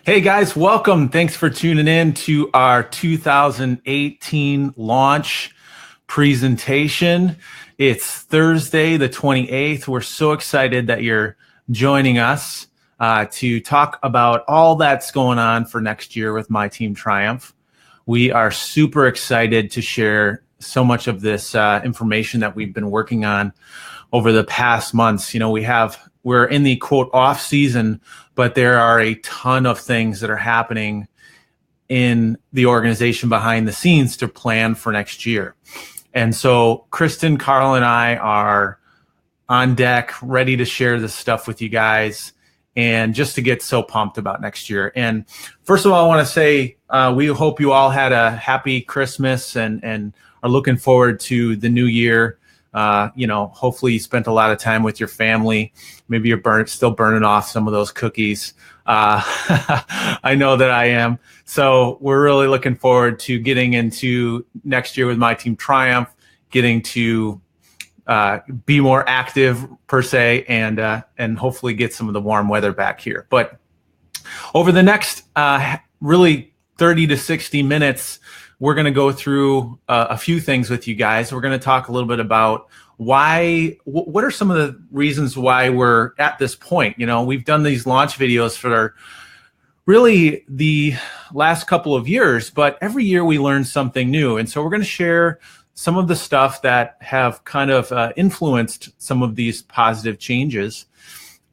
Hey guys, welcome. Thanks for tuning in to our 2018 launch presentation. It's Thursday, the 28th. We're so excited that you're joining us to talk about all that's going on for next year with My Team Triumph. We are super excited to share so much of this information that we've been working on over the past months. You know, we're in the quote off season, but there are a ton of things that are happening in the organization behind the scenes to plan for next year. And so Kristen, Carl, and I are on deck, ready to share this stuff with you guys and just to get so pumped about next year. And first of all, I want to say we hope you all had a happy Christmas and are looking forward to the new year. Hopefully you spent a lot of time with your family. Maybe you're still burning off some of those cookies. I know that I am. So we're really looking forward to getting into next year with My Team Triumph, getting to be more active per se, and hopefully get some of the warm weather back here. But over the next really 30 to 60 minutes, we're going to go through a few things with you guys. We're going to talk a little bit about what are some of the reasons why we're at this point. You know, we've done these launch videos for really the last couple of years, but every year we learn something new. And so we're going to share some of the stuff that have kind of influenced some of these positive changes.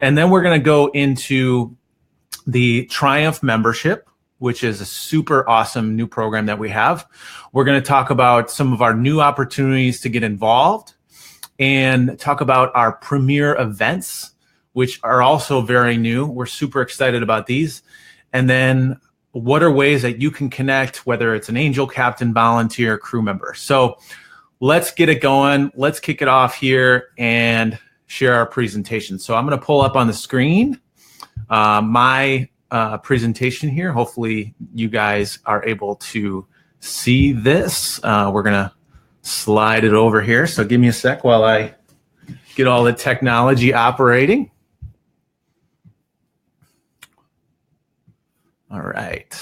And then we're going to go into the Triumph membership, which is a super awesome new program that we have. We're going to talk about some of our new opportunities to get involved and talk about our premier events, which are also very new. We're super excited about these. And then what are ways that you can connect, whether it's an angel, captain, volunteer, crew member. So let's get it going. Let's kick it off here and share our presentation. So I'm going to pull up on the screen my presentation here. Hopefully you guys are able to see this. We're gonna slide it over here. So give me a sec while I get all the technology operating. All right.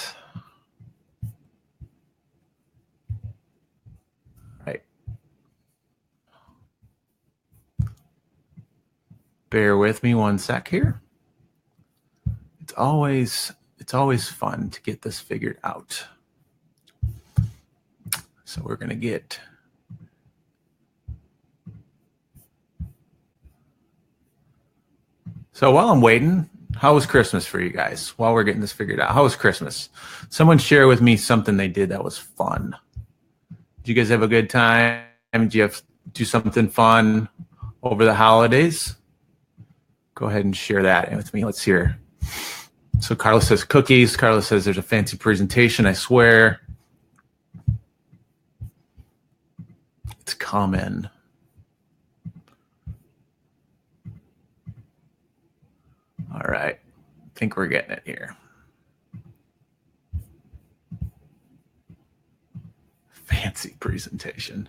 Bear with me one sec here. It's always fun to get this figured out. So we're going to get So while I'm waiting, how was Christmas for you guys? While we're getting this figured out, how was Christmas? Someone share with me something they did that was fun. Did you guys have a good time? Did you do something fun over the holidays? Go ahead and share that with me. Let's hear. So Carlos says cookies. Carlos says there's a fancy presentation, I swear. It's common. All right. I think we're getting it here. Fancy presentation.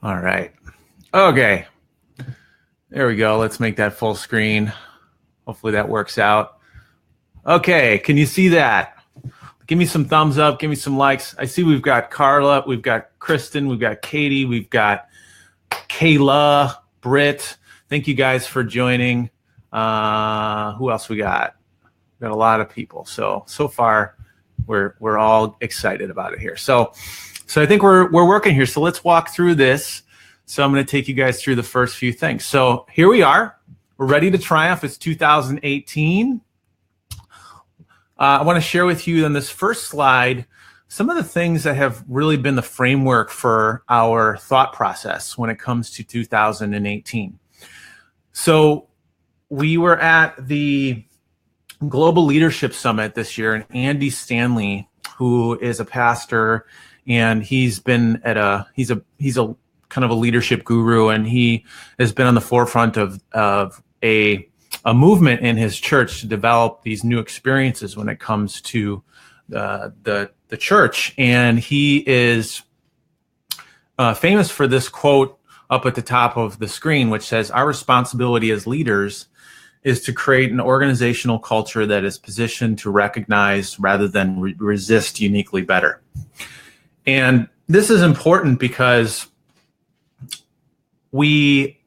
All right. Okay. There we go. Let's make that full screen. Hopefully that works out. Okay. Can you see that? Give me some thumbs up. Give me some likes. I see we've got Carla. We've got Kristen. We've got Katie. We've got Kayla, Britt. Thank you guys for joining. Who else we got? We've got a lot of people. So far we're all excited about it here. So I think we're working here. So let's walk through this. So I'm going to take you guys through the first few things. So here we are. We're ready to triumph. It's 2018. I want to share with you on this first slide some of the things that have really been the framework for our thought process when it comes to 2018. So we were at the Global Leadership Summit this year, and Andy Stanley, who is a pastor, and he's been at he's a kind of a leadership guru, and he has been on the forefront of a movement in his church to develop these new experiences when it comes to the church. And he is famous for this quote up at the top of the screen, which says our responsibility as leaders is to create an organizational culture that is positioned to recognize rather than resist uniquely better. And this is important because we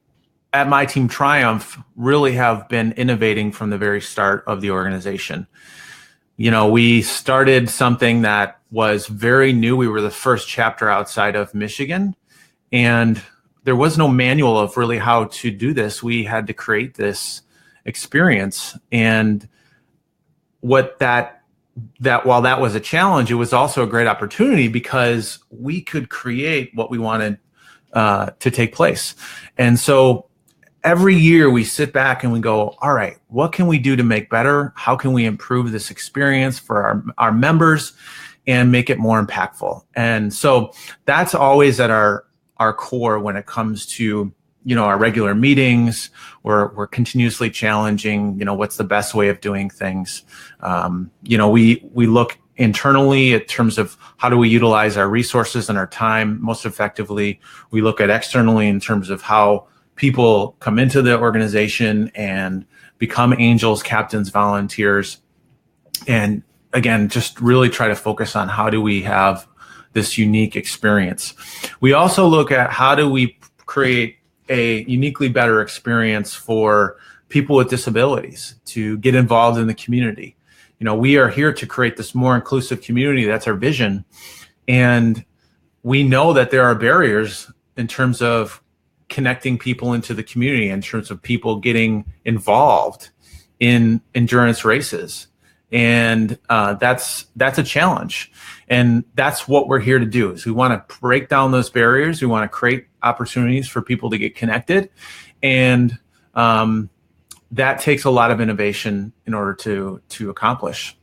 at My Team Triumph really have been innovating from the very start of the organization. You know, we started something that was very new. We were the first chapter outside of Michigan, and there was no manual of really how to do this. We had to create this experience. And what that while that was a challenge, it was also a great opportunity because we could create what we wanted to take place. And so every year we sit back and we go, all right, what can we do to make better? How can we improve this experience for our members and make it more impactful? And so that's always at our core when it comes to, you know, our regular meetings. We're continuously challenging, you know, what's the best way of doing things. You know, we look internally in terms of how do we utilize our resources and our time most effectively. We look at externally in terms of how people come into the organization and become angels, captains, volunteers. And again, just really try to focus on how do we have this unique experience. We also look at how do we create a uniquely better experience for people with disabilities to get involved in the community. You know, we are here to create this more inclusive community. That's our vision. And we know that there are barriers in terms of connecting people into the community, in terms of people getting involved in endurance races. And that's a challenge. And that's what we're here to do, is we want to break down those barriers. We want to create opportunities for people to get connected. And that takes a lot of innovation in order to accomplish.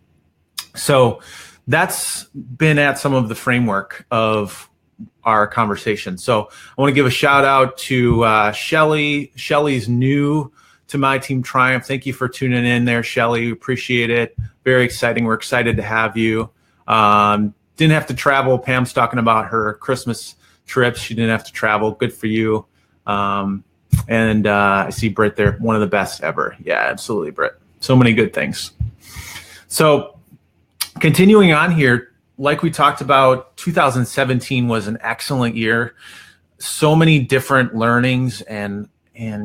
So that's been at some of the framework of our conversation. So I want to give a shout out to Shelly. Shelly's new to My Team Triumph. Thank you for tuning in there, Shelly. We appreciate it. Very exciting. We're excited to have you. Didn't have to travel. Pam's talking about her Christmas trips. She didn't have to travel. Good for you. And I see Britt there, one of the best ever. Yeah, absolutely, Britt. So many good things. So continuing on here, like we talked about, 2017 was an excellent year. So many different learnings and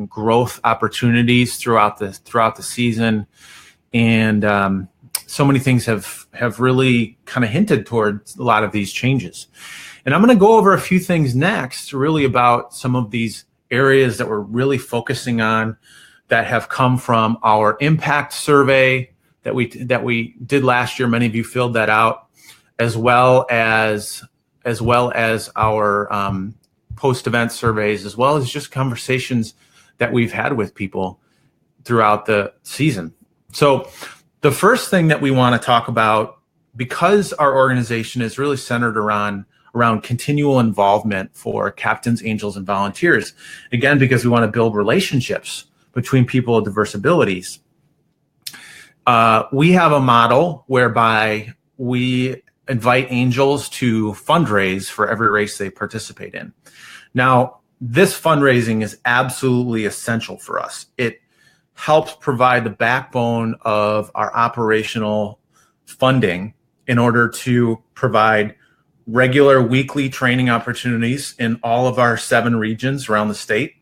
growth opportunities throughout the season. And so many things have really kind of hinted towards a lot of these changes. And I'm going to go over a few things next, really about some of these areas that we're really focusing on that have come from our impact survey that we did last year. Many of you filled that out, as well as our post-event surveys, as well as just conversations that we've had with people throughout the season. So the first thing that we want to talk about, because our organization is really centered around continual involvement for captains, angels, and volunteers, again, because we want to build relationships between people with diverse abilities, we have a model whereby we invite angels to fundraise for every race they participate in. Now, this fundraising is absolutely essential for us. It helps provide the backbone of our operational funding in order to provide regular weekly training opportunities in all of our 7 regions around the state,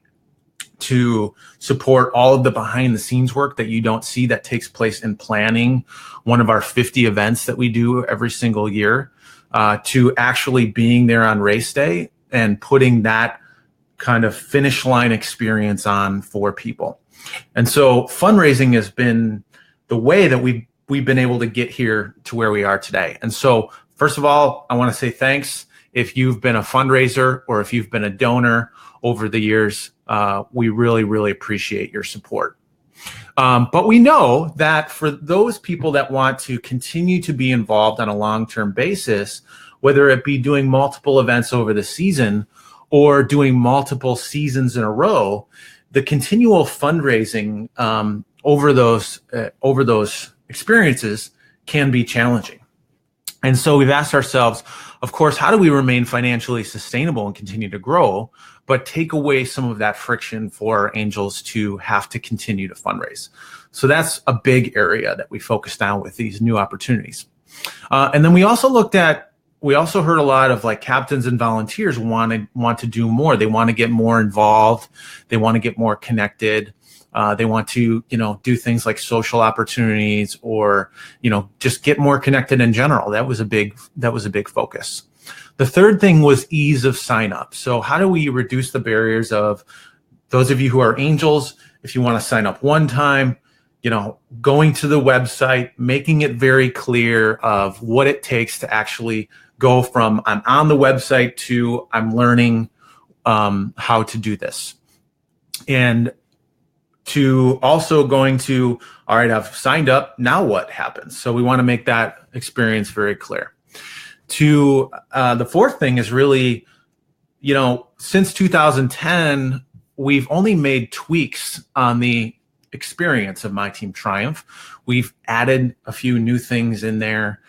to support all of the behind the scenes work that you don't see that takes place in planning one of our 50 events that we do every single year, to actually being there on race day and putting that kind of finish line experience on for people. And so fundraising has been the way that we've been able to get here to where we are today. And so first of all, I want to say thanks. If you've been a fundraiser or if you've been a donor over the years, we really, really appreciate your support. But we know that for those people that want to continue to be involved on a long-term basis, whether it be doing multiple events over the season or doing multiple seasons in a row, the continual fundraising over those experiences can be challenging. And so we've asked ourselves, of course, how do we remain financially sustainable and continue to grow, but take away some of that friction for angels to have to continue to fundraise? So that's a big area that we focused on with these new opportunities. And then we also heard a lot of like captains and volunteers want to do more. They want to get more involved. They want to get more connected. They want to, do things like social opportunities or, just get more connected in general. That was a big focus. The third thing was ease of sign up. So how do we reduce the barriers of those of you who are angels? If you want to sign up one time, going to the website, making it very clear of what it takes to actually go from I'm on the website to I'm learning how to do this. And to also going to, all right, I've signed up, now what happens? So we want to make that experience very clear. To the fourth thing is really, since 2010, we've only made tweaks on the experience of My Team Triumph. We've added a few new things in there.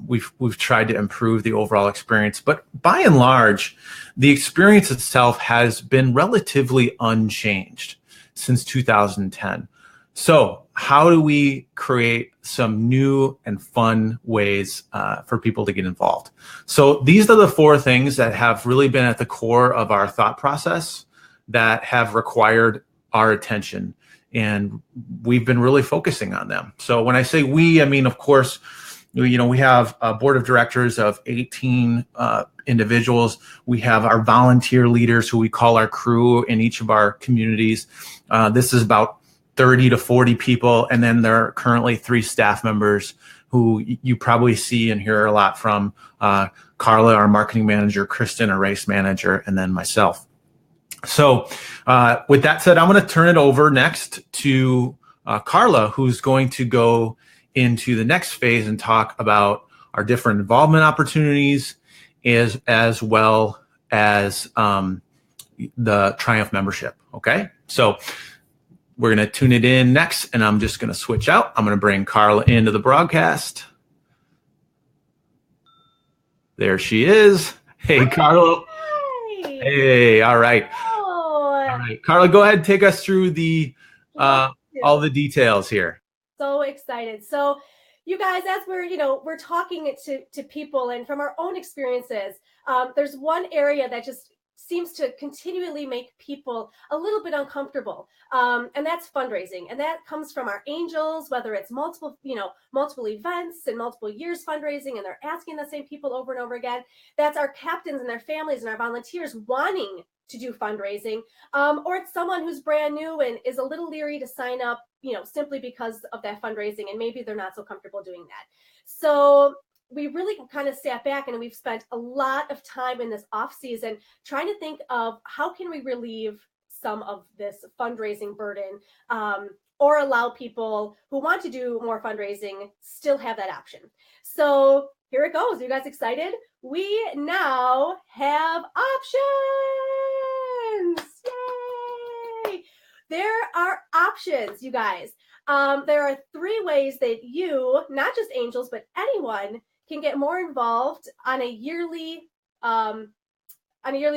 We've tried to improve the overall experience, but by and large, the experience itself has been relatively unchanged since 2010. So how do we create some new and fun ways for people to get involved? So these are the four things that have really been at the core of our thought process that have required our attention. And we've been really focusing on them. So when I say we, I mean, of course, we have a board of directors of 18 individuals. We have our volunteer leaders who we call our crew in each of our communities. This is about 30 to 40 people. And then there are currently 3 staff members who you probably see and hear a lot from. Carla, our marketing manager, Kristen, our race manager, and then myself. So with that said, I'm going to turn it over next to Carla, who's going to go into the next phase and talk about our different involvement opportunities as well as the Triumph membership. Okay, so we're going to tune it in next, and I'm just going to switch out. I'm going to bring Carla into the broadcast. There she is. Hey, Carla. Hi. Hey, all right. Oh. All right, Carla, go ahead and take us through the all the details here. So excited. So you guys, as we're talking to people and from our own experiences, there's one area that just seems to continually make people a little bit uncomfortable. And that's fundraising. And that comes from our angels, whether it's multiple events and multiple years fundraising, and they're asking the same people over and over again. That's our captains and their families and our volunteers wanting to do fundraising, or it's someone who's brand new and is a little leery to sign up, simply because of that fundraising, and maybe they're not so comfortable doing that. So we really kind of sat back and we've spent a lot of time in this off season trying to think of how can we relieve some of this fundraising burden, or allow people who want to do more fundraising still have that option. So here it goes. Are you guys excited? We now have options. Yay! There are options, you guys. There are 3 ways that you, not just angels, but anyone, can get more involved on a yearly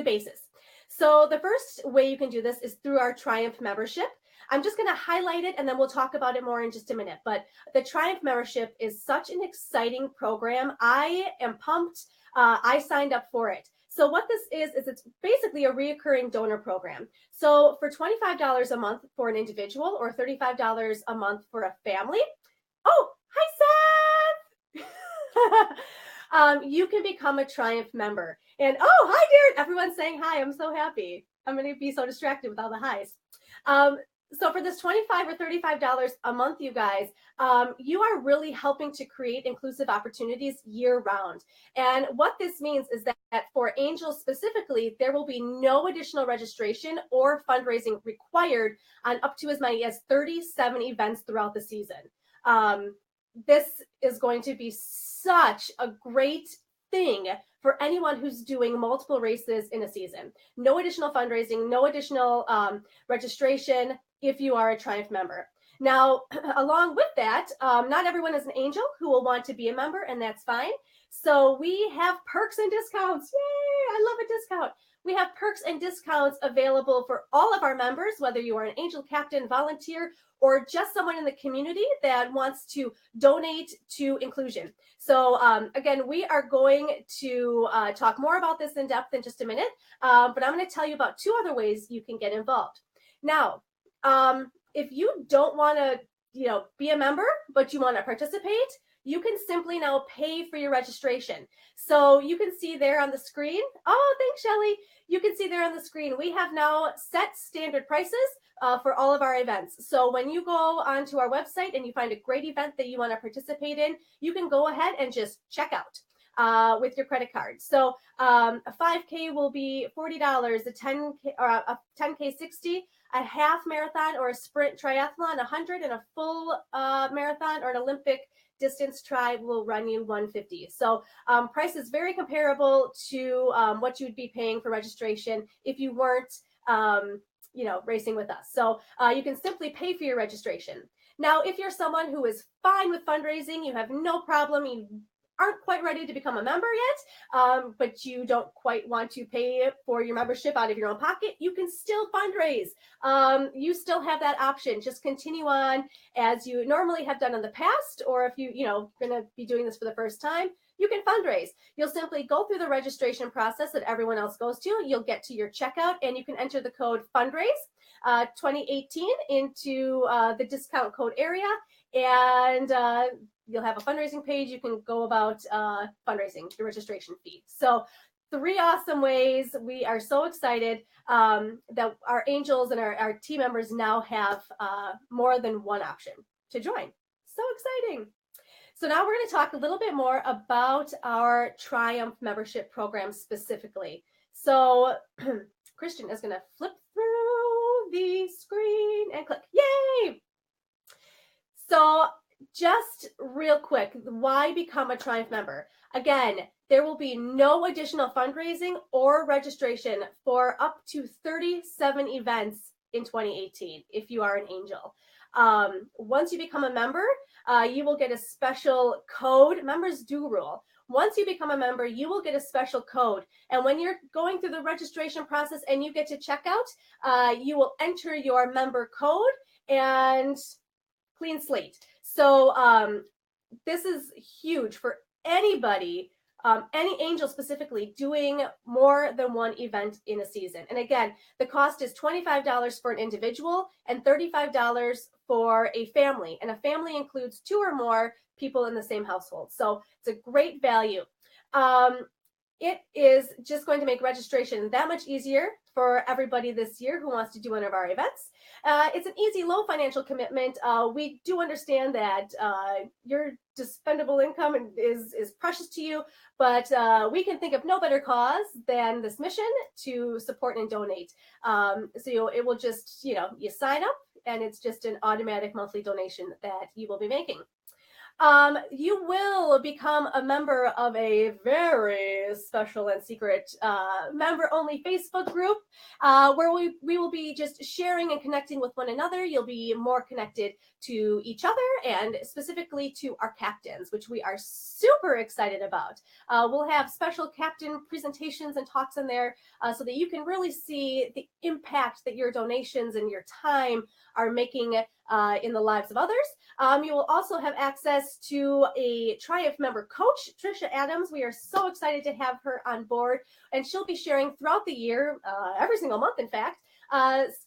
basis. So the first way you can do this is through our Triumph membership. I'm just going to highlight it and then we'll talk about it more in just a minute. But the Triumph membership is such an exciting program. I am pumped. I signed up for it. So what this is it's basically a reoccurring donor program. So for $25 a month for an individual or $35 a month for a family. Oh, hi, Seth. You can become a Triumph member. And oh, hi, Darren. Everyone's saying hi. I'm so happy. I'm going to be so distracted with all the highs. So for this $25 or $35 a month, you guys, you are really helping to create inclusive opportunities year round. And what this means is that for angels specifically, there will be no additional registration or fundraising required on up to as many as 37 events throughout the season. This is going to be such a great thing for anyone who's doing multiple races in a season. No additional fundraising, no additional registration if you are a Triumph member. Now, along with that, not everyone is an angel who will want to be a member, and that's fine. So we have perks and discounts. Yay! I love a discount. We have perks and discounts available for all of our members, whether you are an angel captain, volunteer, or just someone in the community that wants to donate to inclusion. So again, we are going to talk more about this in depth in just a minute, but I'm going to tell you about 2 other ways you can get involved. Now, if you don't want to, be a member, but you want to participate, you can simply now pay for your registration. So you can see there on the screen. Oh, thanks, Shelly. You can see there on the screen, we have now set standard prices for all of our events. So when you go onto our website and you find a great event that you want to participate in, you can go ahead and just check out with your credit card. So a 5K will be $40, a 10K or a 10K $60, a half marathon or a sprint triathlon $100, and a full marathon or an Olympic distance tri will run you $150. So price is very comparable to what you'd be paying for registration if you weren't racing with us. So you can simply pay for your registration. Now, if you're someone who is fine with fundraising, you have no problem, you aren't quite ready to become a member yet, but you don't quite want to pay for your membership out of your own pocket, you can still fundraise. You still have that option. Just continue on as you normally have done in the past, or if you're going to be doing this for the first time, you can fundraise. You'll simply go through the registration process that everyone else goes to. You'll get to your checkout and you can enter the code fundraise 2018 into the discount code area, and you'll have a fundraising page. You can go about fundraising the registration fee. So 3 awesome ways. We are so excited that our angels and our team members now have more than one option to join. So exciting. So now we're going to talk a little bit more about our Triumph membership program specifically. So Christian is going to flip through the screen and click. Yay! So just real quick, why become a Triumph member? Again, there will be no additional fundraising or registration for up to 37 events in 2018 if you are an angel. Once you become a member, you will get a special code. Members do rule. Once you become a member, you will get a special code. And when you're going through the registration process and you get to checkout, you will enter your member code and clean slate. So this is huge for anybody, any angel specifically, doing more than one event in a season. And again, the cost is $25 for an individual and $35 for a family. And a family includes 2 or more people in the same household. So it's a great value. It is just going to make registration that much easier for everybody this year who wants to do one of our events. It's an easy, low financial commitment. We do understand that your dispendable income is precious to you, but we can think of no better cause than this mission to support and donate. So it will just, you sign up and it's just an automatic monthly donation that you will be making. You will become a member of a very special and secret member-only Facebook group where we will be just sharing and connecting with one another. You'll be more connected to each other and specifically to our captains, which we are super excited about. We'll have special captain presentations and talks in there so that you can really see the impact that your donations and your time are making in the lives of others. You will also have access to a Triumph member coach, Trisha Adams. We are so excited to have her on board, and she'll be sharing throughout the year, every single month, in fact,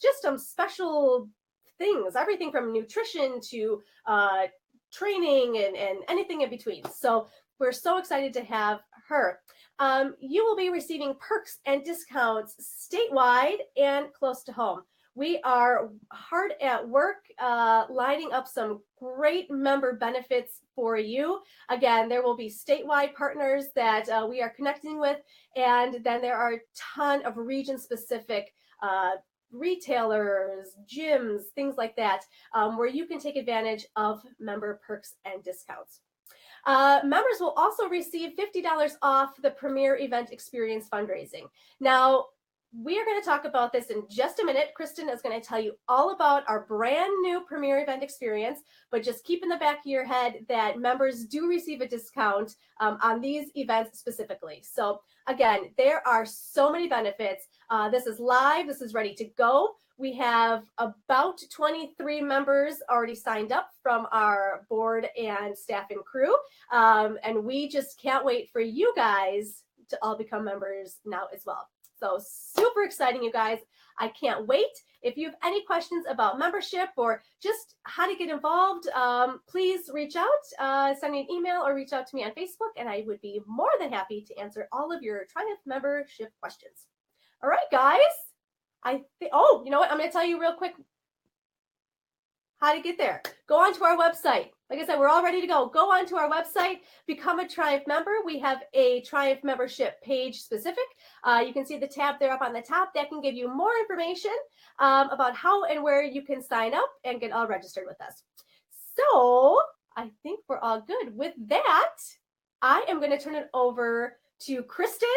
just some special things, everything from nutrition to training and anything in between. So we're so excited to have her. You will be receiving perks and discounts statewide and close to home. We are hard at work lining up some great member benefits for you. Again, there will be statewide partners that we are connecting with, and then there are a ton of region-specific retailers, gyms, things like that, where you can take advantage of member perks and discounts. Members will also receive $50 off the Premier Event Experience fundraising. Now, we are going to talk about this in just a minute. Kristen is going to tell you all about our brand new premier event experience, but just keep in the back of your head that members do receive a discount on these events specifically. So again, there are so many benefits. This is live. This is ready to go. We have about 23 members already signed up from our board and staff and crew. And we just can't wait for you guys to all become members now as well. So super exciting, you guys. I can't wait. If you have any questions about membership or just how to get involved, please reach out, send me an email or reach out to me on Facebook, and I would be more than happy to answer all of your Triumph membership questions. All right, guys. Oh, you know what? I'm going to tell you real quick how to get there. Go onto our website. Like I said, we're all ready to go. Go onto our website, become a Triumph member. We have a Triumph membership page specific. You can see the tab there up on the top that can give you more information about how and where you can sign up and get all registered with us. So I think we're all good. With that, I am going to turn it over to Kristen,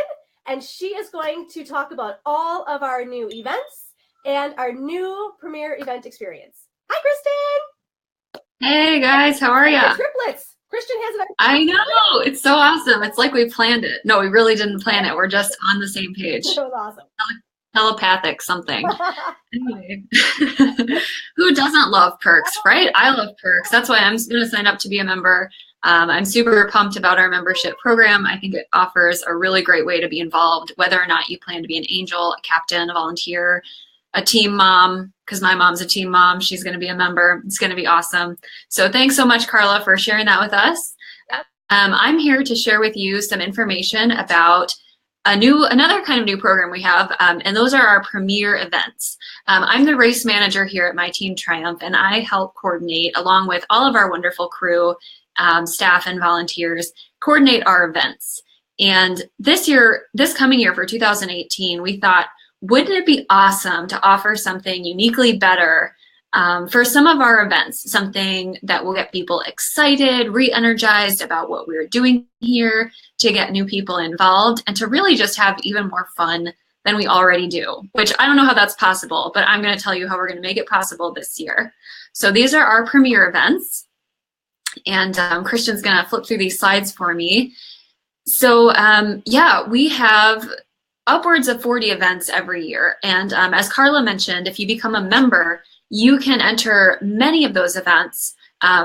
and she is going to talk about all of our new events and our new premier event experience. Hi, Kristen. Hey guys, how are ya? Triplets. Kristen has it. I know, it's so awesome. It's like we planned it. No, we really didn't plan it. We're just on the same page. That was awesome. Telepathic something. Anyway, who doesn't love perks, right? I love perks. That's why I'm going to sign up to be a member. I'm super pumped about our membership program. I think it offers a really great way to be involved, whether or not you plan to be an angel, a captain, a volunteer, a team mom, because my mom's a team mom. She's going to be a member. It's going to be awesome. So thanks so much, Carla, for sharing that with us. I'm here to share with you some information about another kind of new program we have, and those are our premier events. I'm the race manager here at my team Triumph, and I help coordinate, along with all of our wonderful crew, staff and volunteers, coordinate our events. And this coming year for 2018, we thought, wouldn't it be awesome to offer something uniquely better for some of our events, something that will get people excited, re-energized about what we're doing here, to get new people involved, and to really just have even more fun than we already do, which I don't know how that's possible, but I'm going to tell you how we're going to make it possible this year. So these are our premier events, and Christian's going to flip through these slides for me. So yeah, we have upwards of 40 events every year. And as Carla mentioned, if you become a member, you can enter many of those events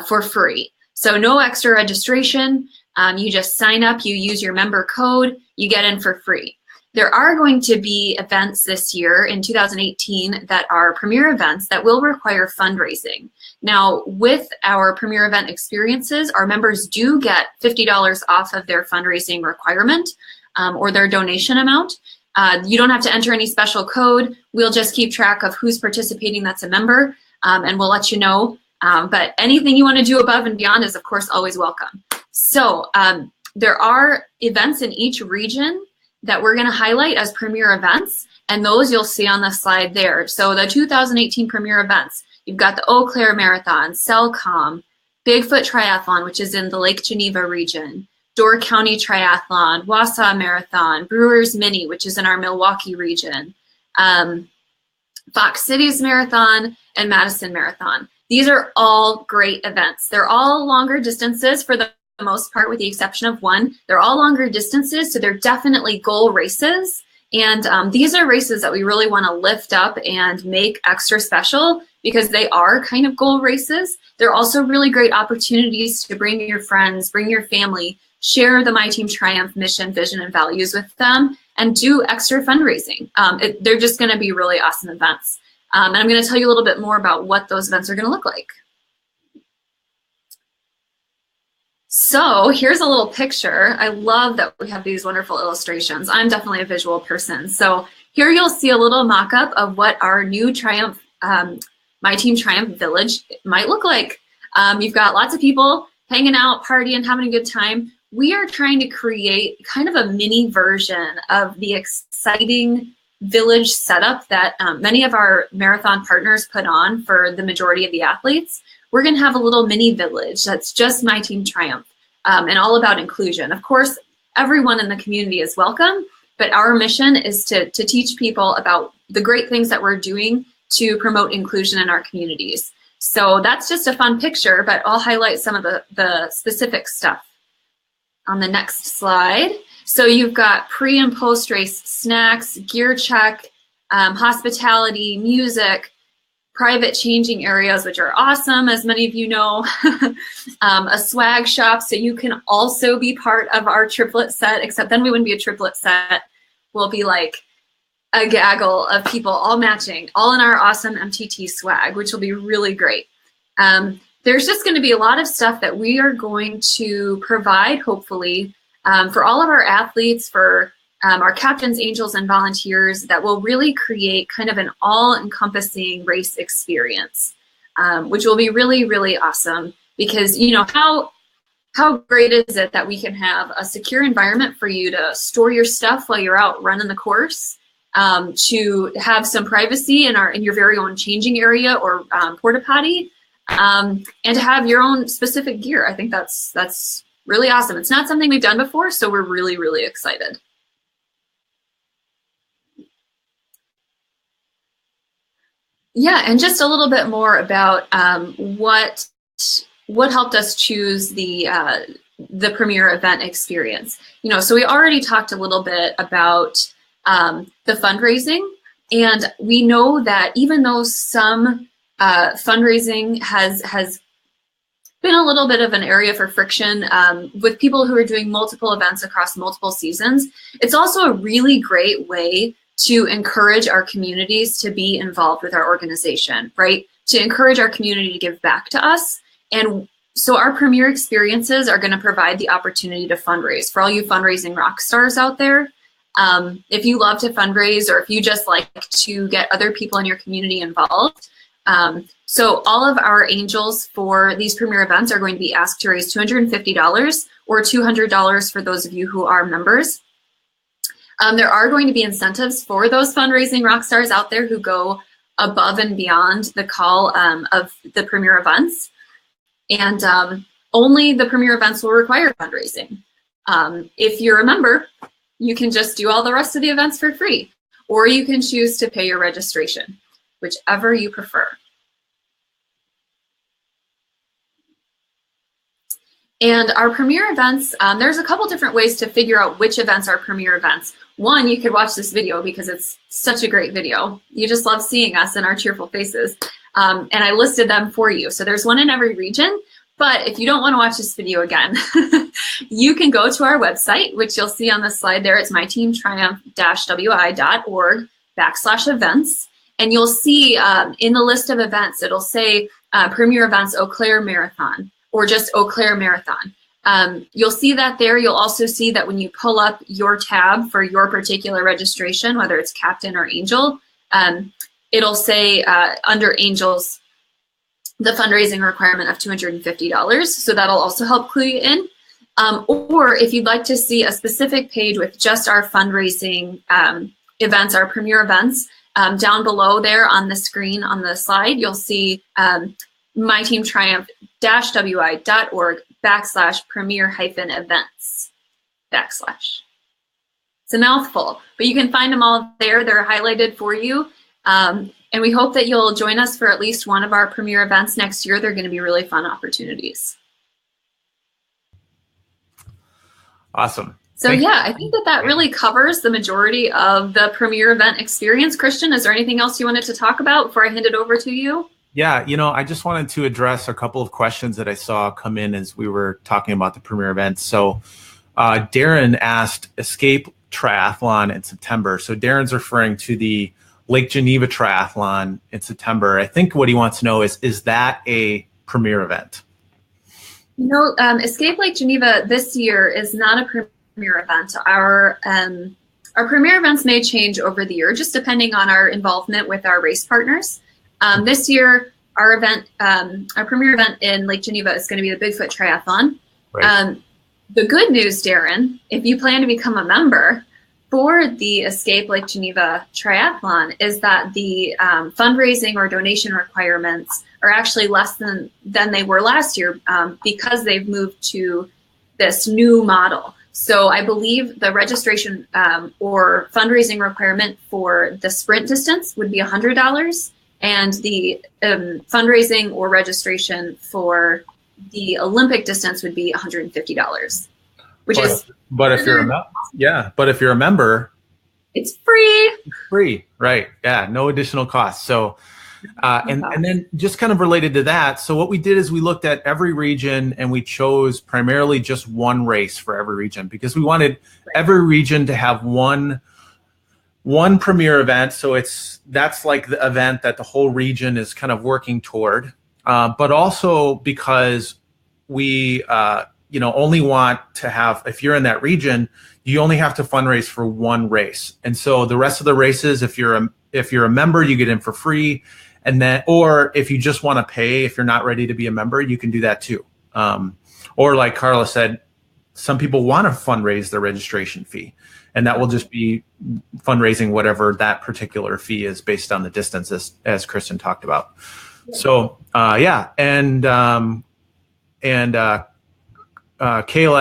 for free. So no extra registration. You just sign up, you use your member code, you get in for free. There are going to be events this year in 2018 that are premier events that will require fundraising. Now, with our premier event experiences, our members do get $50 off of their fundraising requirement or their donation amount. You don't have to enter any special code. We'll just keep track of who's participating that's a member, and we'll let you know. But anything you want to do above and beyond is, of course, always welcome. So there are events in each region that we're going to highlight as premier events, and those you'll see on the slide there. So the 2018 premier events, you've got the Eau Claire Marathon, Selcom, Bigfoot Triathlon, which is in the Lake Geneva region, Door County Triathlon, Wausau Marathon, Brewers Mini, which is in our Milwaukee region, Fox Cities Marathon, and Madison Marathon. These are all great events. They're all longer distances for the most part, with the exception of one. They're all longer distances, so they're definitely goal races. And these are races that we really want to lift up and make extra special because they are kind of goal races. They're also really great opportunities to bring your friends, bring your family, share the My Team Triumph mission, vision, and values with them, and do extra fundraising. They're just going to be really awesome events. And I'm going to tell you a little bit more about what those events are going to look like. So here's a little picture. I love that we have these wonderful illustrations. I'm definitely a visual person. So here you'll see a little mock-up of what our new Triumph, My Team Triumph Village might look like. You've got lots of people hanging out, partying, having a good time. We are trying to create kind of a mini version of the exciting village setup that many of our marathon partners put on for the majority of the athletes. We're going to have a little mini village that's just My Team Triumph and all about inclusion. Of course, everyone in the community is welcome, but our mission is to teach people about the great things that we're doing to promote inclusion in our communities. So that's just a fun picture, but I'll highlight some of the specific stuff on the next slide. So you've got pre and post race snacks, gear check, hospitality, music, private changing areas, which are awesome, as many of you know, a swag shop, so you can also be part of our triplet set, except then we wouldn't be a triplet set. We'll be like a gaggle of people all matching, all in our awesome MTT swag, which will be really great. There's just going to be a lot of stuff that we are going to provide, hopefully, for all of our athletes, for our captains, angels, and volunteers, that will really create kind of an all-encompassing race experience, which will be really, really awesome. Because, you know, how great is it that we can have a secure environment for you to store your stuff while you're out running the course, to have some privacy in your very own changing area or porta potty, and to have your own specific gear. I think that's really awesome. It's not something we've done before, so we're really, really excited. Yeah, and just a little bit more about what helped us choose the premier event experience. You know, so we already talked a little bit about the fundraising, and we know that even though some fundraising has been a little bit of an area for friction with people who are doing multiple events across multiple seasons, it's also a really great way to encourage our communities to be involved with our organization, right? To encourage our community to give back to us. And so our premier experiences are going to provide the opportunity to fundraise. For all you fundraising rock stars out there, if you love to fundraise, or if you just like to get other people in your community involved, so all of our angels for these premier events are going to be asked to raise $250 or $200 for those of you who are members. There are going to be incentives for those fundraising rock stars out there who go above and beyond the call of the premier events. And only the premier events will require fundraising. If you're a member, you can just do all the rest of the events for free, or you can choose to pay your registration, whichever you prefer. And our premier events, there's a couple different ways to figure out which events are premier events. One, you could watch this video because it's such a great video. You just love seeing us and our cheerful faces. And I listed them for you. So there's one in every region. But if you don't want to watch this video again, you can go to our website, which you'll see on the slide there. It's myteamtriumph-wi.org/events. And you'll see in the list of events, it'll say Premier Events Eau Claire Marathon, or just Eau Claire Marathon. You'll see that there. You'll also see that when you pull up your tab for your particular registration, whether it's Captain or Angel, it'll say under Angels, the fundraising requirement of $250. So that'll also help clue you in. Or if you'd like to see a specific page with just our fundraising events, our premier events, down below there on the screen on the slide, you'll see myteamtriumph-wi.org/premier-events /. It's a mouthful, but you can find them all there. They're highlighted for you. And we hope that you'll join us for at least one of our premier events next year. They're going to be really fun opportunities. Awesome. So yeah, I think that really covers the majority of the premier event experience. Christian, is there anything else you wanted to talk about before I hand it over to you? Yeah, you know, I just wanted to address a couple of questions that I saw come in as we were talking about the premier events. So Darren asked Escape Triathlon in September. So Darren's referring to the Lake Geneva Triathlon in September. I think what he wants to know is that a premier event? You know, Escape Lake Geneva this year is not a premier event. Our premier events may change over the year, just depending on our involvement with our race partners. This year, our premier event in Lake Geneva is going to be the Bigfoot Triathlon. Right. The good news, Darren, if you plan to become a member for the Escape Lake Geneva Triathlon, is that the fundraising or donation requirements are actually less than they were last year because they've moved to this new model. So I believe the registration or fundraising requirement for the sprint distance would be $100, and the fundraising or registration for the Olympic distance would be $150, which is. But if you're a member, it's free. Free, right? Yeah, no additional cost. So, and then just kind of related to that. So what we did is we looked at every region and we chose primarily just one race for every region because we wanted every region to have one premier event. So that's like the event that the whole region is kind of working toward. But also because we, only want to have, if you're in that region, you only have to fundraise for one race. And so the rest of the races, if you're a member, you get in for free. And then, or if you just want to pay, if you're not ready to be a member, you can do that too. Or like Carla said, some people want to fundraise their registration fee, and that will just be fundraising whatever that particular fee is based on the distance, as Kristen talked about. So Kayla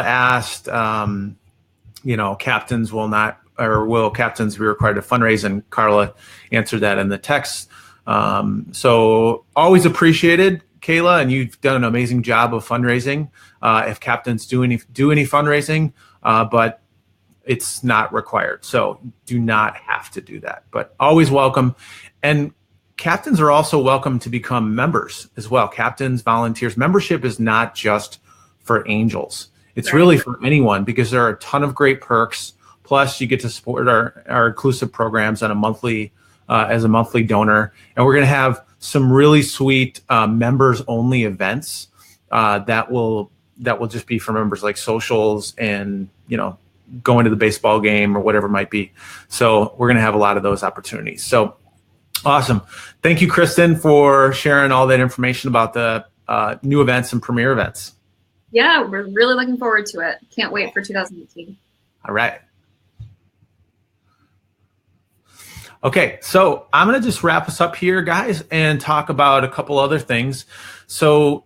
asked, captains will captains be required to fundraise? And Carla answered that in the text. So always appreciated, Kayla, and you've done an amazing job of fundraising. If captains do any fundraising, but it's not required. So do not have to do that, but always welcome. And captains are also welcome to become members as well. Captains, volunteers, membership is not just for Angels. It's really for anyone because there are a ton of great perks. Plus, you get to support our inclusive programs on a monthly as a monthly donor, and we're going to have some really sweet members-only events that will just be for members, like socials and going to the baseball game or whatever it might be. So we're going to have a lot of those opportunities. So awesome! Thank you, Kristen, for sharing all that information about the new events and premier events. Yeah, we're really looking forward to it. Can't wait for 2018. All right. Okay, so I'm going to just wrap us up here, guys, and talk about a couple other things. So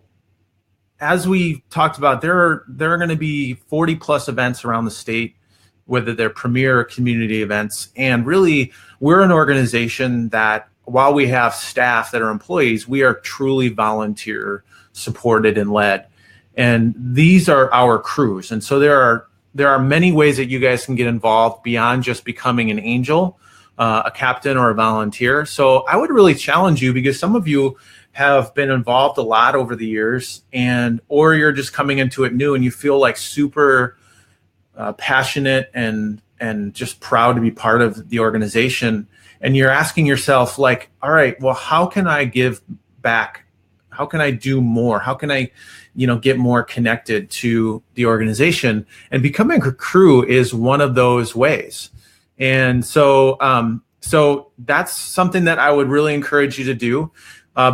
as we talked about, there are going to be 40 plus events around the state, whether they're premier or community events. And really, we're an organization that while we have staff that are employees, we are truly volunteer supported and led. And these are our crews. And so there are many ways that you guys can get involved beyond just becoming an Angel, a captain, or a volunteer. So I would really challenge you, because some of you have been involved a lot over the years, or you're just coming into it new and you feel like super passionate and just proud to be part of the organization. And you're asking yourself, like, all right, well, how can I give back? How can I do more? How can I, get more connected to the organization? And becoming a crew is one of those ways. And so that's something that I would really encourage you to do.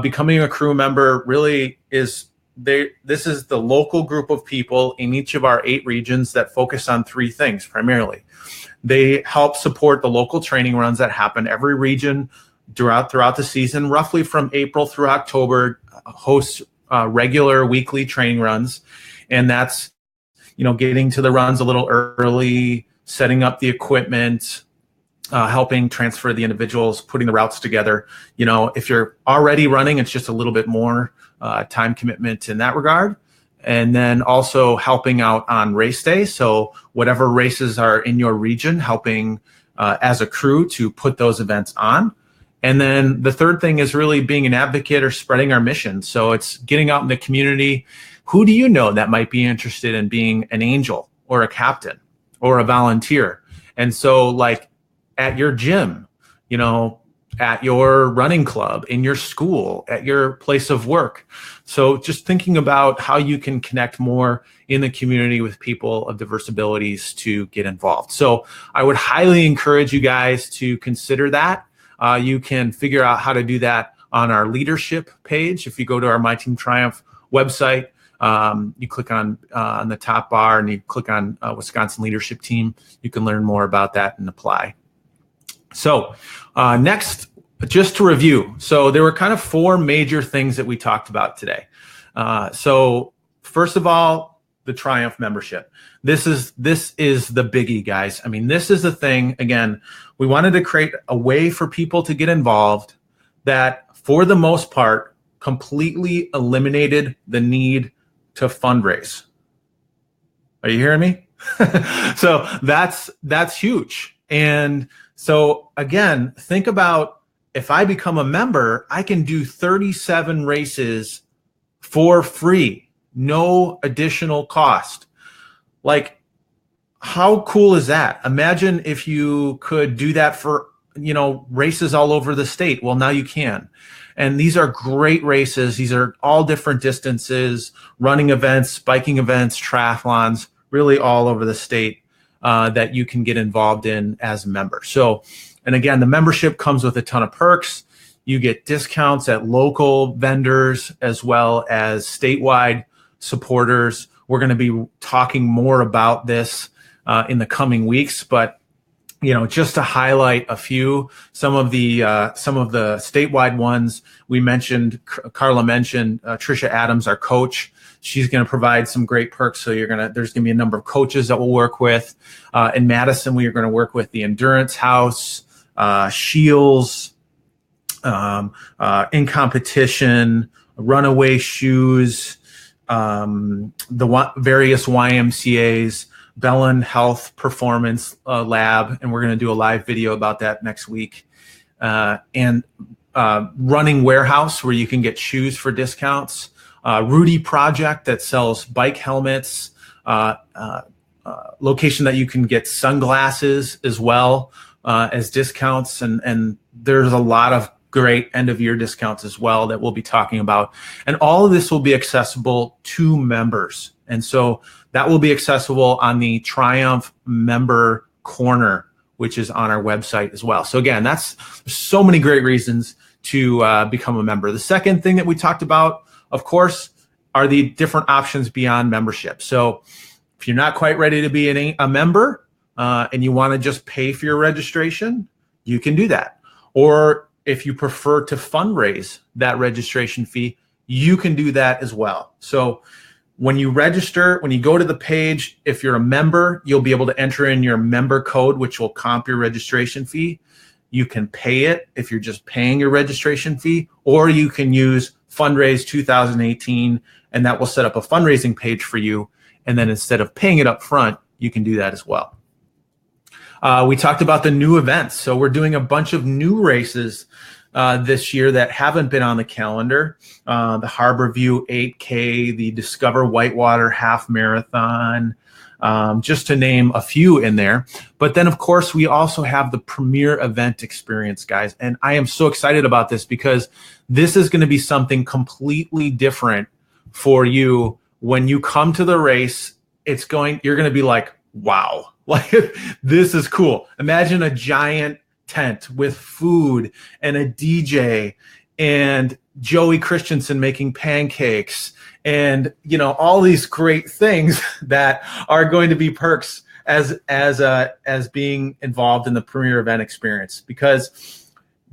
Becoming a crew member really is this is the local group of people in each of our 8 regions that focus on 3 things primarily. They help support the local training runs that happen every region throughout the season, roughly from April through October, hosts regular weekly training runs. And that's, getting to the runs a little early, setting up the equipment, helping transfer the individuals, putting the routes together. If you're already running, it's just a little bit more time commitment in that regard. And then also helping out on race day. So whatever races are in your region, helping as a crew to put those events on. And then the third thing is really being an advocate or spreading our mission. So it's getting out in the community. Who do you know that might be interested in being an Angel or a captain or a volunteer? And so, like, at your gym, at your running club, in your school, at your place of work. So just thinking about how you can connect more in the community with people of diverse abilities to get involved. So I would highly encourage you guys to consider that. You can figure out how to do that on our leadership page. If you go to our My Team Triumph website, you click on the top bar and you click on Wisconsin Leadership Team. You can learn more about that and apply. So next, just to review. So there were kind of 4 major things that we talked about today. So first of all, the Triumph membership. This is the biggie, guys. I mean, this is the thing. Again, we wanted to create a way for people to get involved that, for the most part, completely eliminated the need to fundraise. Are you hearing me? So that's huge. And so again, think about, if I become a member, I can do 37 races for free, no additional cost. Like, how cool is that? Imagine if you could do that for, races all over the state. Well, now you can. And these are great races. These are all different distances, running events, biking events, triathlons, really all over the state that you can get involved in as a member. So, and again, the membership comes with a ton of perks. You get discounts at local vendors as well as statewide supporters. We're going to be talking more about this in the coming weeks, but just to highlight a few, some of the statewide ones we mentioned. Carla mentioned Trisha Adams, our coach. She's going to provide some great perks. So there's going to be a number of coaches that we'll work with. In Madison, we are going to work with the Endurance House, Shields, In Competition, Runaway Shoes, the various YMCAs, Bellin Health Performance Lab, and we're going to do a live video about that next week. And Running Warehouse, where you can get shoes for discounts. Rudy Project, that sells bike helmets. Location that you can get sunglasses as well as discounts. And there's a lot of great end-of-year discounts as well that we'll be talking about. And all of this will be accessible to members. And so that will be accessible on the Triumph Member Corner, which is on our website as well. So again, there's so many great reasons to become a member. The second thing that we talked about, of course, are the different options beyond membership. So if you're not quite ready to be a member and you want to just pay for your registration, you can do that. Or if you prefer to fundraise that registration fee, you can do that as well. So when you register, when you go to the page, if you're a member, you'll be able to enter in your member code, which will comp your registration fee. You can pay it if you're just paying your registration fee, or you can use Fundraise 2018, and that will set up a fundraising page for you. And then instead of paying it up front, you can do that as well. We talked about the new events. So we're doing a bunch of new races this year that haven't been on the calendar. The Harborview 8K, the Discover Whitewater Half Marathon, just to name a few in there. But then, of course, we also have the Premier Event Experience, guys. And I am so excited about this because this is going to be something completely different for you. When you come to the race, you're going to be like, wow, like this is cool. Imagine a giant tent with food and a DJ and Joey Christensen making pancakes and all these great things that are going to be perks as being involved in the Premier Event Experience, because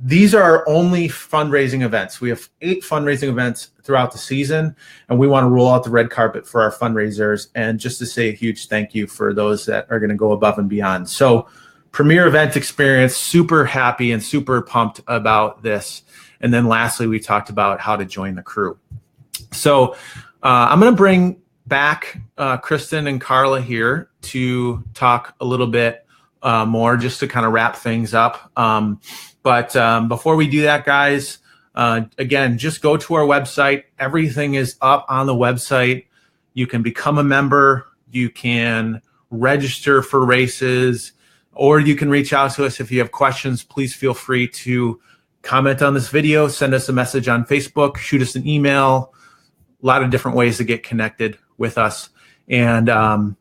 these are only fundraising events. We have 8 fundraising events throughout the season, and we want to roll out the red carpet for our fundraisers, and just to say a huge thank you for those that are going to go above and beyond. So Premier Event Experience, super happy and super pumped about this. And then lastly, we talked about how to join the crew. So I'm going to bring back Kristen and Carla here to talk a little bit more, just to kind of wrap things up. But before we do that, guys, again, just go to our website. Everything is up on the website. You can become a member. You can register for races, or you can reach out to us if you have questions. Please feel free to comment on this video, send us a message on Facebook, shoot us an email. A lot of different ways to get connected with us. And, I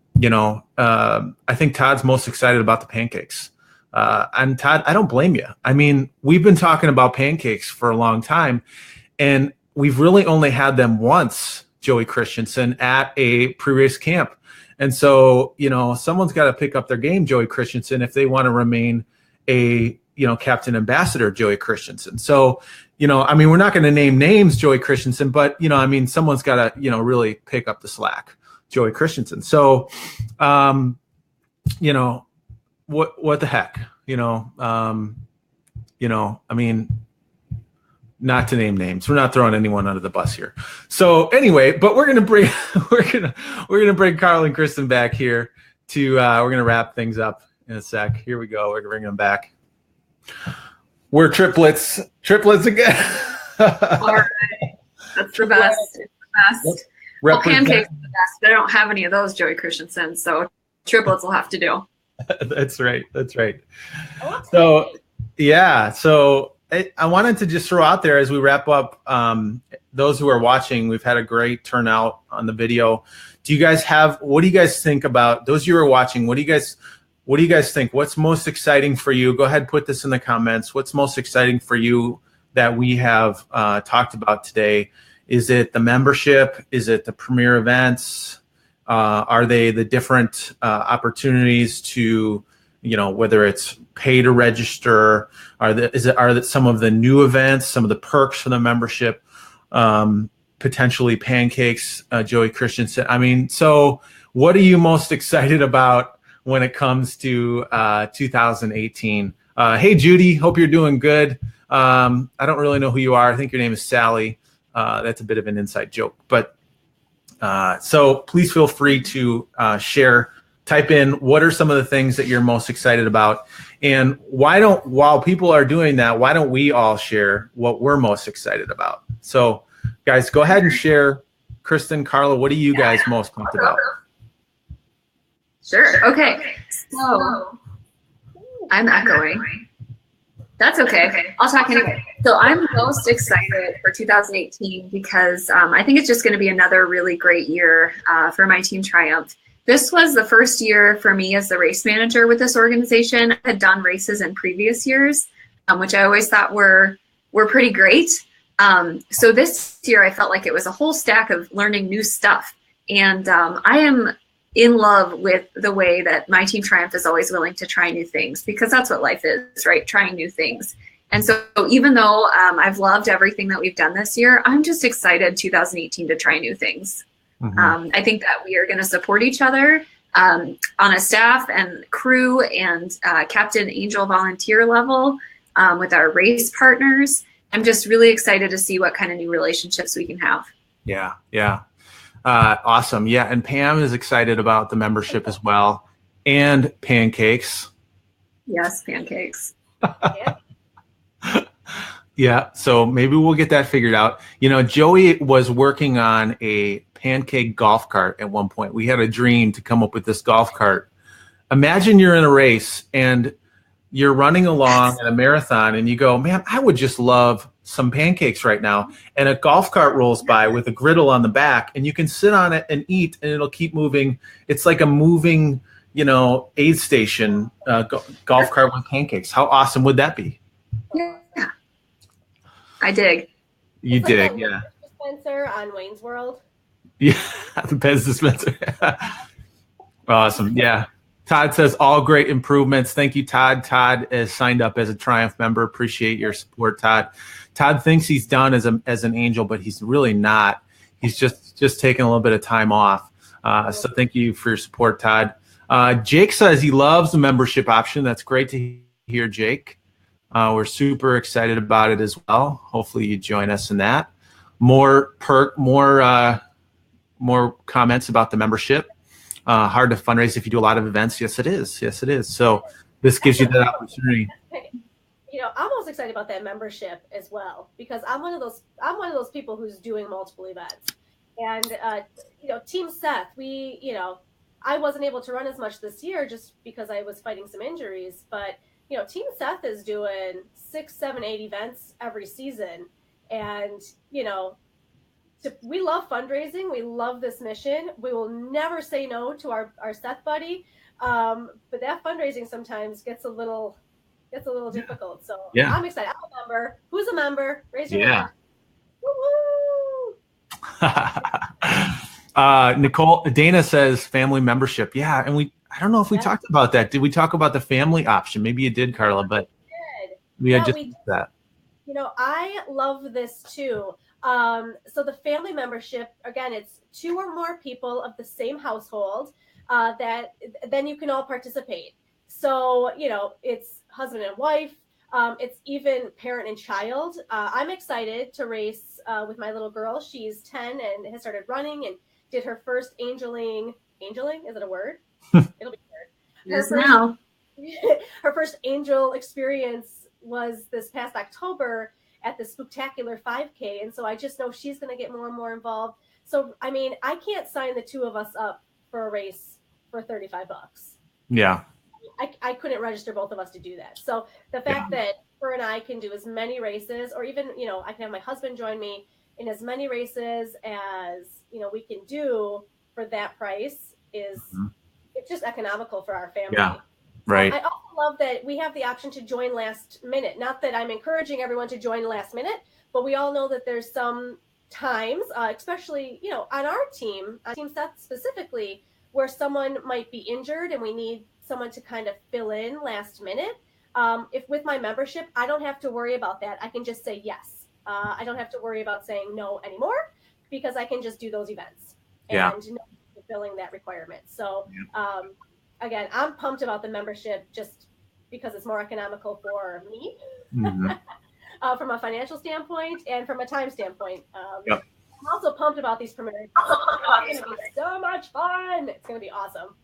think Todd's most excited about the pancakes. And Todd, I don't blame you. I mean, we've been talking about pancakes for a long time, and we've really only had them once, Joey Christensen, at a pre-race camp. And so, someone's got to pick up their game, Joey Christensen, if they want to remain a, Captain Ambassador Joey Christensen. So, we're not going to name names, Joey Christensen, but, someone's got to, really pick up the slack. Joey Christensen. So, you know, what the heck, you know, I mean, not to name names, we're not throwing anyone under the bus here. So anyway, but we're gonna bring Carl and Kristen back here to we're gonna wrap things up in a sec. Here we go. We're gonna bring them back. We're triplets again. All right. That's the best. It's the best. Well, pancakes are the best, but I don't have any of those, Joey Christensen, so triplets will have to do. That's right. So, yeah. So I wanted to just throw out there as we wrap up, those who are watching, we've had a great turnout on the video. What do you guys think about those you are watching? What do you guys think? What's most exciting for you? Go ahead, put this in the comments. What's most exciting for you that we have talked about today? Is it the membership? Is it the premier events? Are they the different opportunities to, whether it's pay to register? Are there some of the new events, some of the perks for the membership, potentially pancakes, Joey Christensen? I mean, so what are you most excited about when it comes to 2018? Hey, Judy, hope you're doing good. I don't really know who you are. I think your name is Sally. That's a bit of an inside joke, but so please feel free to share, type in what are some of the things that you're most excited about, and while people are doing that, why don't we all share what we're most excited about? So guys, go ahead and share. Kristen, Carla, what are you guys most pumped about? Sure. Okay. So I'm echoing. That's okay. I'll talk anyway. So I'm most excited for 2018 because I think it's just going to be another really great year for my Team Triumph. This was the first year for me as the race manager with this organization. I had done races in previous years, which I always thought were pretty great. So this year I felt like it was a whole stack of learning new stuff. And I am in love with the way that my Team Triumph is always willing to try new things, because that's what life is, right? Trying new things. And so even though I've loved everything that we've done this year, I'm just excited 2018 to try new things. Mm-hmm. I think that we are going to support each other on a staff and crew and Captain Angel volunteer level with our race partners. I'm just really excited to see what kind of new relationships we can have. Yeah. Awesome. Yeah. And Pam is excited about the membership as well. And pancakes. Yes, pancakes. Yeah. So maybe we'll get that figured out. Joey was working on a pancake golf cart at one point. We had a dream to come up with this golf cart. Imagine you're in a race and you're running along in a marathon and you go, man, I would just love some pancakes right now. And a golf cart rolls by with a griddle on the back and you can sit on it and eat and it'll keep moving. It's like a moving, aid station golf cart with pancakes. How awesome would that be? Yeah. I dig. You dig, yeah. Dispenser on Wayne's World. Yeah, the Pez dispenser. Awesome, yeah. Todd says all great improvements. Thank you, Todd. Todd is signed up as a Triumph member. Appreciate your support, Todd. Todd thinks he's done as an angel, but he's really not. He's just taking a little bit of time off. So thank you for your support, Todd. Jake says he loves the membership option. That's great to hear, Jake. We're super excited about it as well. Hopefully you join us in that. More comments about the membership. Hard to fundraise if you do a lot of events. Yes, it is. So this gives you that opportunity. I'm most excited about that membership as well, because I'm one of those people who's doing multiple events. And Team Seth, I wasn't able to run as much this year just because I was fighting some injuries, but Team Seth is doing 6, 7, 8 events every season. And, we love fundraising. We love this mission. We will never say no to our Seth buddy. But that fundraising sometimes gets a little difficult. So yeah. I'm excited. I'm a member. Who's a member? Raise your hand. Woo-hoo! Nicole, Dana says family membership. Yeah. And I don't know if we talked about that. Did we talk about the family option? Maybe you did, Carla, but we had just that. I love this too. So the family membership, again, it's 2 or more people of the same household that then you can all participate. So, it's husband and wife. It's even parent and child. I'm excited to race with my little girl. She's 10 and has started running and did her first angeling. Angeling? Is it a word? It'll be a word. Yes, now. Her first angel experience was this past October at the Spooktacular 5K. And so I just know she's going to get more and more involved. So, I mean, I can't sign the 2 of us up for a race for $35. Yeah. I couldn't register both of us to do that. So the fact that her and I can do as many races, or even, I can have my husband join me in as many races as, we can do for that price is it's just economical for our family. Yeah. Right. I also love that we have the option to join last minute. Not that I'm encouraging everyone to join last minute, but we all know that there's some times, especially, on our team Seth specifically, where someone might be injured and we need someone to kind of fill in last minute. If with my membership, I don't have to worry about that. I can just say yes. I don't have to worry about saying no anymore because I can just do those events and fulfilling that requirement. So, again, I'm pumped about the membership just because it's more economical for me from a financial standpoint and from a time standpoint. I'm also pumped about these premieres. It's going to be so much fun. It's going to be awesome.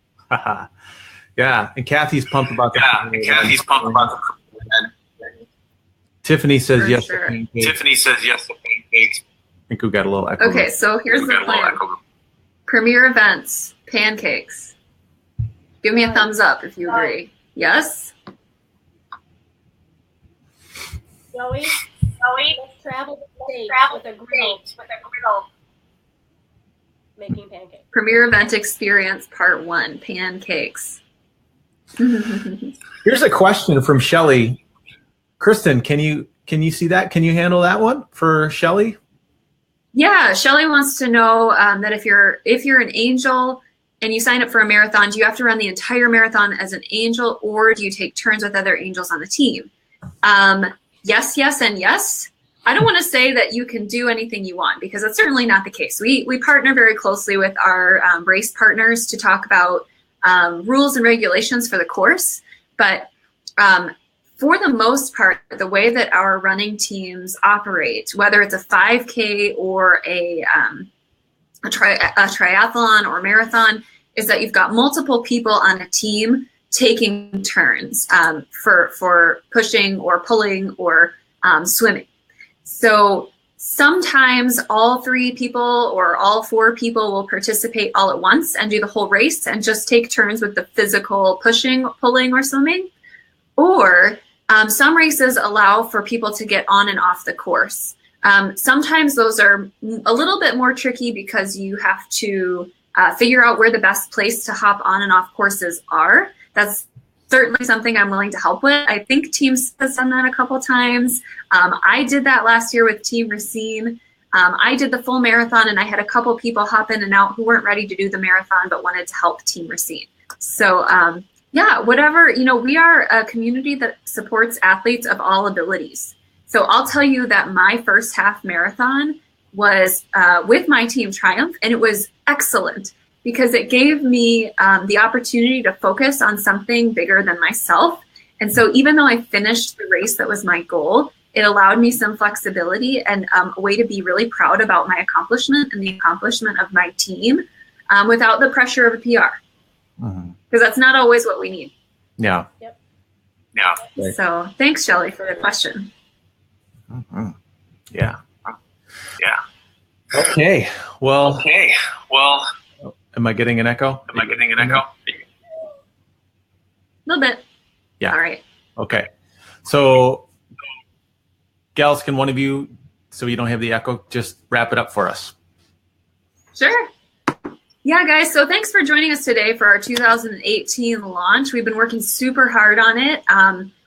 Yeah, and Kathy's pumped about that. Tiffany says yes to pancakes. I think we got a little echo. Okay, so here's the plan. Premier events, pancakes. Give me a thumbs up if you agree. Yes? Joey, let's travel the state with a griddle. Making pancakes. Premier event experience part 1, pancakes. Here's a question from Shelly. Kristen, can you see that? Can you handle that one for Shelly? Yeah, Shelly wants to know that if you're an angel and you sign up for a marathon, do you have to run the entire marathon as an angel, or do you take turns with other angels on the team? Yes, and yes. I don't want to say that you can do anything you want because that's certainly not the case. We partner very closely with our race partners to talk about rules and regulations for the course. But for the most part, the way that our running teams operate, whether it's a 5K or a triathlon or marathon, is that you've got multiple people on a team taking turns for pushing or pulling or swimming. So sometimes all 3 people or all 4 people will participate all at once and do the whole race and just take turns with the physical pushing, pulling, or swimming. Or some races allow for people to get on and off the course. Sometimes those are a little bit more tricky because you have to figure out where the best place to hop on and off courses are. That's certainly something I'm willing to help with. I think Team has done that a couple times. I did that last year with Team Racine. I did the full marathon and I had a couple people hop in and out who weren't ready to do the marathon but wanted to help Team Racine. So whatever, we are a community that supports athletes of all abilities. So I'll tell you that my first half marathon was with my team Triumph, and it was excellent because it gave me the opportunity to focus on something bigger than myself. And so even though I finished the race that was my goal, it allowed me some flexibility and a way to be really proud about my accomplishment and the accomplishment of my team without the pressure of a PR. Because that's not always what we need. Yeah. Yep. Yeah. So thanks, Shelly, for the question. Yeah. Okay. Well. Am I getting an echo? A little bit. Yeah. All right. Okay. So, gals, can one of you, so you don't have the echo, just wrap it up for us? Sure. Yeah, guys. So thanks for joining us today for our 2018 launch. We've been working super hard on it.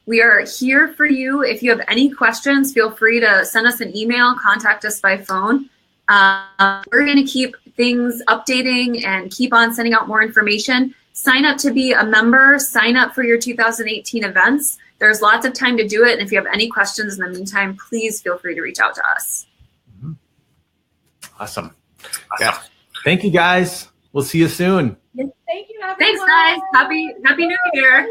We are here for you. If you have any questions, feel free to send us an email, contact us by phone. We're going to keep things updating and keep on sending out more information. Sign up to be a member. Sign up for your 2018 events. There's lots of time to do it. And if you have any questions in the meantime, please feel free to reach out to us. Awesome. Yeah. Thank you, guys. We'll see you soon. Thank you, everyone. Thanks, guys. Happy New Year.